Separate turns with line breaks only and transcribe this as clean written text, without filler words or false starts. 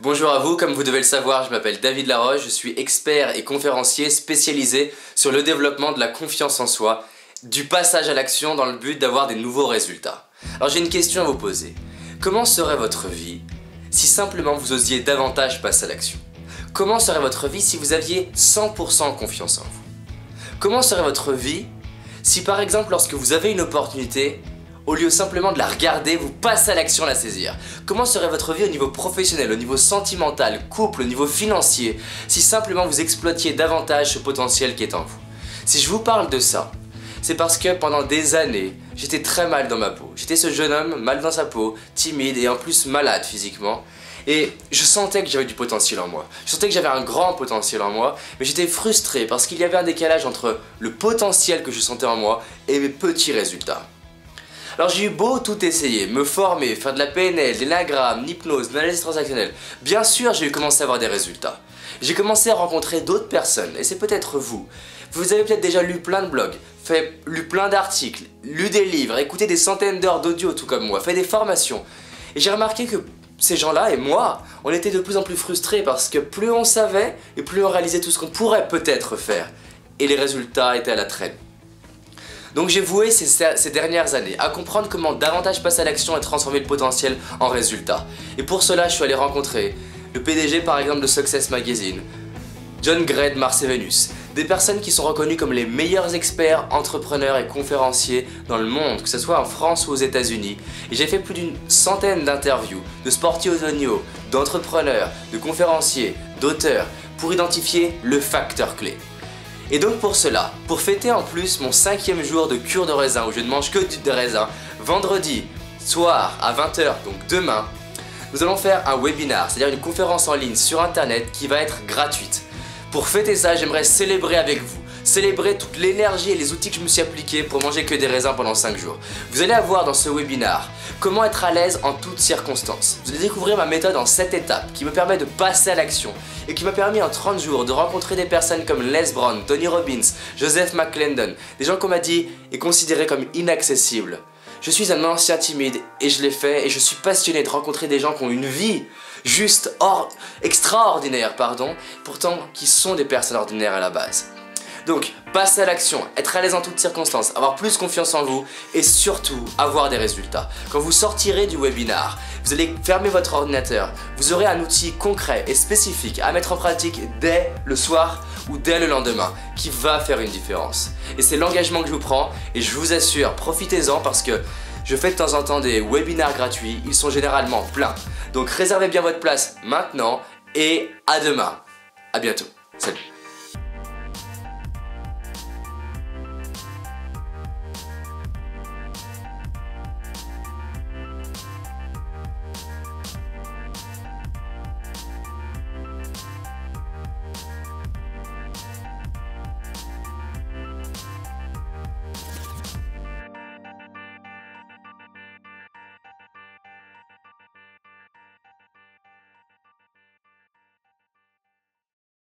Bonjour à vous, comme vous devez le savoir, je m'appelle David Laroche, je suis expert et conférencier spécialisé sur le développement de la confiance en soi, du passage à l'action dans le but d'avoir des nouveaux résultats. Alors j'ai une question à vous poser. Comment serait votre vie si simplement vous osiez davantage passer à l'action? Comment serait votre vie si vous aviez 100% confiance en vous? Comment serait votre vie si par exemple lorsque vous avez une opportunité, au lieu simplement de la regarder, vous passez à l'action la saisir? Comment serait votre vie au niveau professionnel, au niveau sentimental, couple, au niveau financier, si simplement vous exploitiez davantage ce potentiel qui est en vous? Si je vous parle de ça, c'est parce que pendant des années, j'étais très mal dans ma peau. J'étais ce jeune homme mal dans sa peau, timide et en plus malade physiquement. Et je sentais que j'avais du potentiel en moi. Je sentais que j'avais un grand potentiel en moi, mais j'étais frustré parce qu'il y avait un décalage entre le potentiel que je sentais en moi et mes petits résultats. Alors j'ai eu beau tout essayer, me former, faire de la PNL, de l'énagramme, l'hypnose, de l'analyse transactionnelle. Bien sûr, j'ai commencé à avoir des résultats. J'ai commencé à rencontrer d'autres personnes, et c'est peut-être vous. Vous avez peut-être déjà lu plein de blogs, lu plein d'articles, lu des livres, écouté des centaines d'heures d'audio tout comme moi, fait des formations. Et j'ai remarqué que ces gens-là et moi, on était de plus en plus frustrés parce que plus on savait et plus on réalisait tout ce qu'on pourrait peut-être faire. Et les résultats étaient à la traîne. Donc j'ai voué ces dernières années à comprendre comment davantage passer à l'action et transformer le potentiel en résultat. Et pour cela, je suis allé rencontrer le PDG par exemple de Success Magazine, John Gray de Mars et Vénus, des personnes qui sont reconnues comme les meilleurs experts, entrepreneurs et conférenciers dans le monde, que ce soit en France ou aux États-Unis. Et j'ai fait plus d'une centaine d'interviews de sportifs haut niveau, d'entrepreneurs, de conférenciers, d'auteurs, pour identifier le facteur clé. Et donc pour cela, pour fêter en plus mon 5e jour de cure de raisin où je ne mange que de raisin, vendredi soir à 20 h, donc demain, nous allons faire un webinar, c'est-à-dire une conférence en ligne sur internet qui va être gratuite. Pour fêter ça, j'aimerais célébrer avec vous, célébrer toute l'énergie et les outils que je me suis appliqués pour manger que des raisins pendant 5 jours. Vous allez avoir dans ce webinar comment être à l'aise en toutes circonstances. Vous allez découvrir ma méthode en 7 étapes qui me permet de passer à l'action et qui m'a permis en 30 jours de rencontrer des personnes comme Les Brown, Tony Robbins, Joseph McClendon, des gens qu'on m'a dit et considérés comme inaccessibles. Je suis un ancien timide et je l'ai fait et je suis passionné de rencontrer des gens qui ont une vie juste extraordinaire, pourtant qui sont des personnes ordinaires à la base. Donc, passer à l'action, être à l'aise en toutes circonstances, avoir plus confiance en vous et surtout avoir des résultats. Quand vous sortirez du webinar, vous allez fermer votre ordinateur, vous aurez un outil concret et spécifique à mettre en pratique dès le soir ou dès le lendemain qui va faire une différence. Et c'est l'engagement que je vous prends et je vous assure, profitez-en parce que je fais de temps en temps des webinars gratuits, ils sont généralement pleins. Donc réservez bien votre place maintenant et à demain. À bientôt. Salut.